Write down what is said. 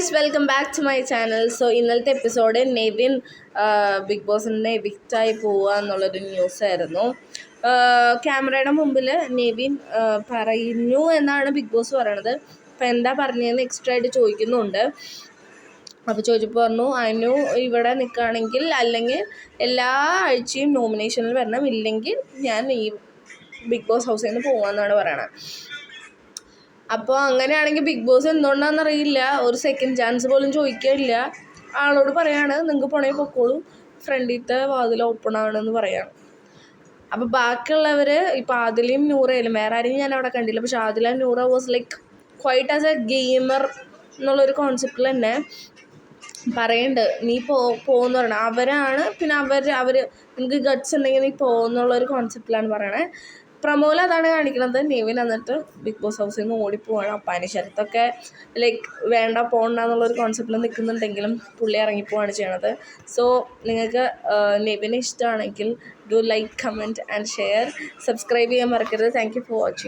Guys, welcome back to my channel. So ഇന്നലത്തെ episode Nevin big ബോസിൻ്റെ എവിക്റ്റായി പോവുക എന്നുള്ളൊരു ന്യൂസായിരുന്നു. ക്യാമറയുടെ മുമ്പിൽ നെവിൻ പറയുന്നു എന്നാണ് ബിഗ് ബോസ് പറയണത്. അപ്പോൾ എന്താ പറഞ്ഞതെന്ന് എക്സ്ട്രാ ആയിട്ട് ചോദിക്കുന്നുണ്ട്. അപ്പോൾ ചോദിച്ചപ്പോൾ പറഞ്ഞു, അനു ഇവിടെ നിൽക്കുകയാണെങ്കിൽ അല്ലെങ്കിൽ എല്ലാ ആഴ്ചയും നോമിനേഷനിൽ വരണം, ഇല്ലെങ്കിൽ ഞാൻ ഈ ബിഗ് ബോസ് ഹൗസിൽ നിന്ന് പോകാമെന്നാണ് പറയണത്. അപ്പോൾ അങ്ങനെയാണെങ്കിൽ ബിഗ് ബോസ് എന്തുകൊണ്ടാണെന്നറിയില്ല, ഒരു സെക്കൻഡ് ചാൻസ് പോലും ചോദിക്കില്ല. ആളോട് പറയാണ്, നിങ്ങൾക്ക് പോണേ പൊക്കോളൂ, ഫ്രണ്ടിലത്തെ വാതിൽ ഓപ്പൺ ആണെന്ന് പറയാണ്. അപ്പോൾ ബാക്കിയുള്ളവർ ഇപ്പോൾ ആദിലയും നൂറയിലും വേറെ ആരെയും ഞാൻ അവിടെ കണ്ടില്ല. പക്ഷെ Adhila Noora was like quite as a gamer എന്നുള്ളൊരു കോൺസെപ്റ്റിൽ തന്നെ പറയുന്നുണ്ട്, നീ പോകുമെന്ന് പറയണം. അവരാണ് പിന്നെ അവർ നിങ്ങൾക്ക് ഗട്ട്സ് ഉണ്ടെങ്കിൽ നീ പോകുമെന്നുള്ളൊരു കോൺസെപ്റ്റിലാണ് പറയണത്. പ്രമോല അതാണ് കാണിക്കുന്നത്. നെവിൻ എന്നിട്ട് ബിഗ് ബോസ് ഹൗസിൽ നിന്ന് ഓടിപ്പോവാണ്. അപ്പാനി ശരത്തൊക്കെ ലൈക്ക് വേണ്ട പോകണ്ട എന്നുള്ളൊരു കോൺസെപ്റ്റിൽ നിൽക്കുന്നുണ്ടെങ്കിലും പുള്ളി ഇറങ്ങിപ്പോവാണ് ചെയ്യണത്. സോ നിങ്ങൾക്ക് നെവിനെ ഇഷ്ടമാണെങ്കിൽ do like, comment and share. Subscribe ചെയ്യാൻ മറക്കരുത്. Thank you for watching.